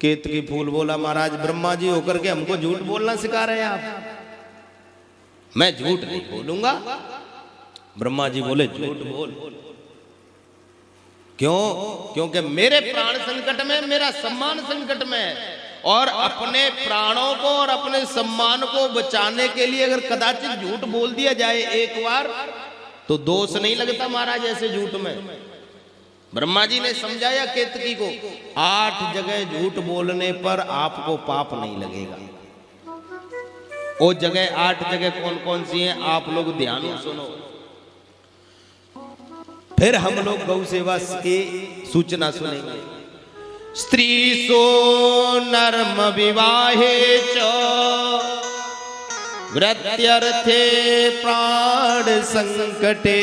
केतकी फूल बोला, महाराज ब्रह्मा जी होकर के हमको झूठ बोलना सिखा रहे हैं आप? मैं झूठ नहीं बोलूंगा। ब्रह्मा जी बोले झूठ बोल। क्यों? क्योंकि मेरे प्राण संकट में, मेरा सम्मान संकट में है, और अपने प्राणों को और अपने सम्मान को बचाने के लिए अगर कदाचित झूठ बोल दिया जाए एक बार तो दोष नहीं लगता महाराज ऐसे झूठ में। ब्रह्मा जी ने समझाया केतकी को, 8 जगह झूठ बोलने पर आपको पाप नहीं लगेगा। वो जगह 8 जगह कौन कौन सी हैं आप लोग ध्यान में सुनो। फिर हम लोग गौ सेवा की सूचना सुनेंगे। स्त्री सो नर्म विवाहे च वृत्यर्थे प्राण संकटे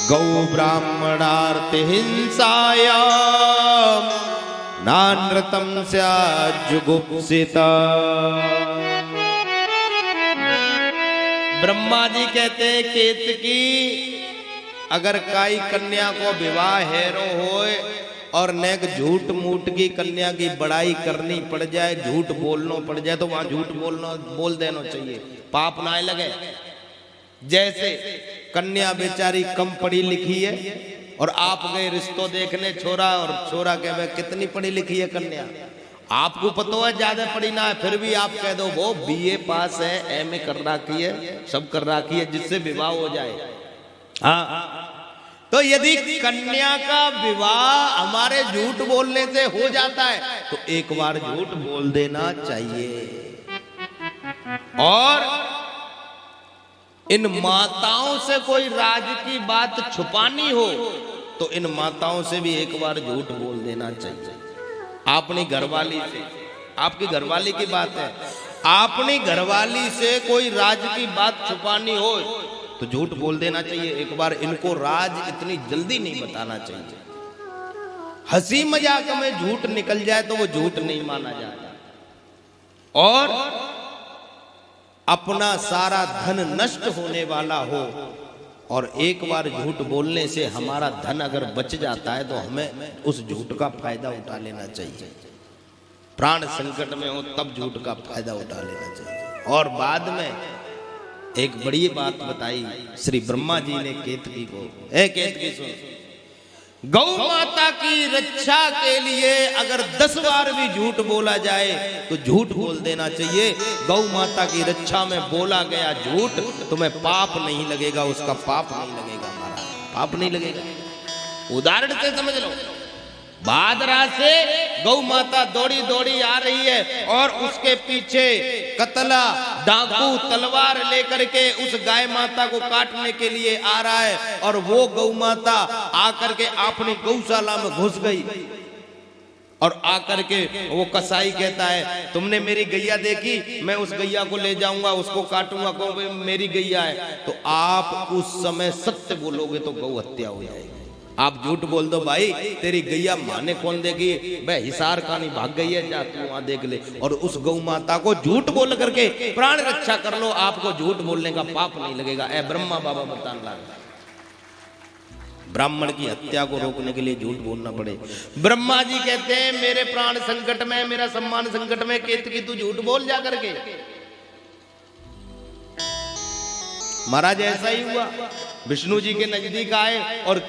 गौ ब्राह्मणार्थ हिंसाया नानृतम जुगुप्सिता। ब्रह्मा जी कहते हैं केतकी, अगर काई कन्या को विवाह हैरो होए और नेक झूठ मूठ की कन्या की बड़ाई करनी पड़ जाए, झूठ बोलना पड़ जाए, तो वहां झूठ बोल देना चाहिए, पाप ना लगे। जैसे कन्या बेचारी कम पढ़ी लिखी है और आप गए रिश्तों देखने छोरा, और छोरा कह भाई कितनी पढ़ी लिखी है कन्या, आपको पता है ज्यादा पढ़ी ना है, फिर भी आप कह दो वो बीए पास है, एमए कर रखी है, सब कर रखी है, जिससे विवाह हो जाए। हाँ, तो यदि कन्या का विवाह हमारे झूठ बोलने से हो जाता है तो एक बार झूठ बोल देना चाहिए। और इन माताओं से कोई राज की बात छुपानी हो तो इन माताओं से भी एक बार झूठ बोल देना चाहिए। अपनी घरवाली से, आपकी घरवाली की बात है, अपनी घरवाली से कोई राज की बात छुपानी हो तो झूठ बोल देना चाहिए एक बार। इनको राज इतनी जल्दी नहीं बताना चाहिए। हंसी मजाक में झूठ निकल जाए तो वो झूठ नहीं माना जाता। और अपना सारा धन नष्ट होने वाला हो और एक बार झूठ बोलने से हमारा धन अगर बच जाता है तो हमें उस झूठ का फायदा उठा लेना चाहिए। प्राण संकट में हो तब झूठ का फायदा उठा लेना चाहिए। और बाद में एक बड़ी बात बताई श्री ब्रह्मा जी ने केतकी को, केतकी सुन, गौ माता की रक्षा के लिए अगर 10 बार भी झूठ बोला जाए तो झूठ बोल देना चाहिए। गौ माता की रक्षा में बोला गया झूठ तुम्हें पाप नहीं लगेगा, उसका पाप नहीं लगेगा, हमारा पाप नहीं लगेगा। उदाहरण से समझ लो, भादरा से गौ माता दौड़ी दौड़ी आ रही है और उसके पीछे कतला डाकू तलवार लेकर के उस गाय माता को काटने के लिए आ रहा है, और वो गौ माता आकर के अपनी गौशाला में घुस गई और आकर के वो कसाई कहता है तुमने मेरी गैया देखी, मैं उस गैया को ले जाऊंगा, उसको काटूंगा, को मेरी गैया है। तो आप उस समय सत्य बोलोगे तो गौ हत्या हो जाएगी। आप झूठ बोल दो भाई तेरी गैया माने कौन देगी, भाई हिसार कहानी भाग गई है, जा तू वहां देख ले, और उस गौ माता को झूठ बोल करके प्राण रक्षा कर लो, आपको झूठ बोलने का पाप नहीं लगेगा। ए ब्रह्मा बाबा बताने लगा, ब्राह्मण की हत्या को रोकने के लिए झूठ बोलना पड़े। ब्रह्मा जी कहते हैं मेरे प्राण संकट में, मेरा सम्मान संकट में, केतकी तू झूठ बोल जा करके। महाराज ऐसा ही हुआ, विष्णु जी के नजदीक आए और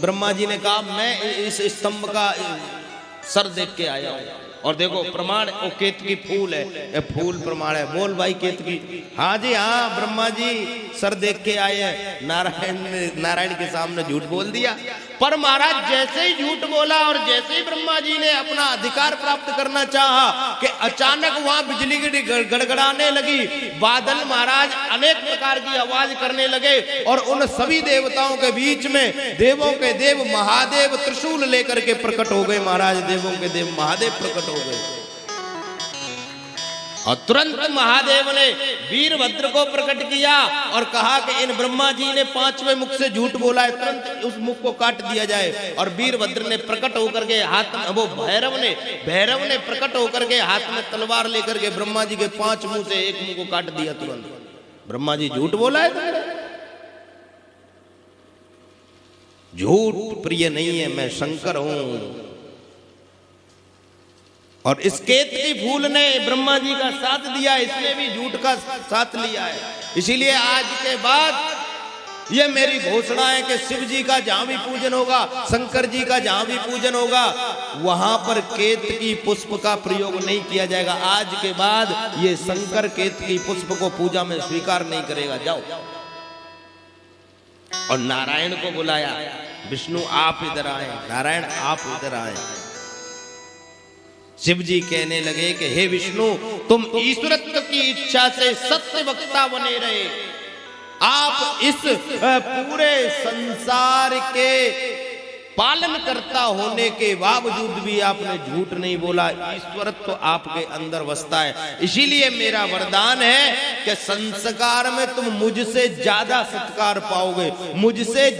ब्रह्मा जी ने कहा मैं इस स्तंभ का सर देख के आया हूं, और देखो प्रमाण वो केतकी फूल है, ये फूल प्रमाण है। बोल भाई केतकी, हाँ जी हाँ ब्रह्मा जी सर देख के आए हैं। नारायण के सामने झूठ बोल दिया। पर महाराज जैसे ही झूठ बोला और जैसे ही ब्रह्मा जी ने अपना अधिकार प्राप्त करना चाहा कि अचानक वहां बिजली की गड़गड़ाने लगी, बादल महाराज अनेक प्रकार की आवाज करने लगे, और उन सभी देवताओं के बीच में देवों के देव महादेव त्रिशूल लेकर के प्रकट हो गए। महाराज देवों के देव महादेव प्रकट हो गए, और तुरंत महादेव ने वीरभद्र को प्रकट किया और कहा कि इन ब्रह्मा जी ने 5वें मुख से झूठ बोला है, तुरंत उस मुख को काट दिया जाए। और वीरभद्र ने प्रकट होकर के हाथ में, वो भैरव ने प्रकट होकर के हाथ में तलवार लेकर के ब्रह्मा जी के 5 मुंह से एक मुंह को काट दिया तुरंत। ब्रह्मा जी झूठ बोला है, झूठ प्रिय नहीं है, मैं शंकर हूं। और इस केतकी फूल ने ब्रह्मा जी का साथ दिया, इसने भी झूठ का साथ लिया है। इसीलिए आज के बाद ये मेरी घोषणा है कि शिव जी का जहां भी पूजन होगा, शंकर जी का जहां भी पूजन होगा, वहां पर केतकी पुष्प का प्रयोग नहीं किया जाएगा। आज के बाद ये शंकर केतकी पुष्प को पूजा में स्वीकार नहीं करेगा। जाओ। और नारायण को बुलाया, विष्णु आप इधर आए, नारायण आप इधर आए। शिव जी कहने लगे कि हे विष्णु, तुम ईश्वरत्व की इच्छा से सत्य वक्ता बने रहे, आप इस पूरे संसार के पालन करता होने के बावजूद भी आपने झूठ नहीं बोला। ईश्वरत्व तो आपके अंदर बसता है। इसीलिए मेरा वरदान है कि संस्कार में तुम मुझसे ज्यादा सत्कार पाओगे, मुझसे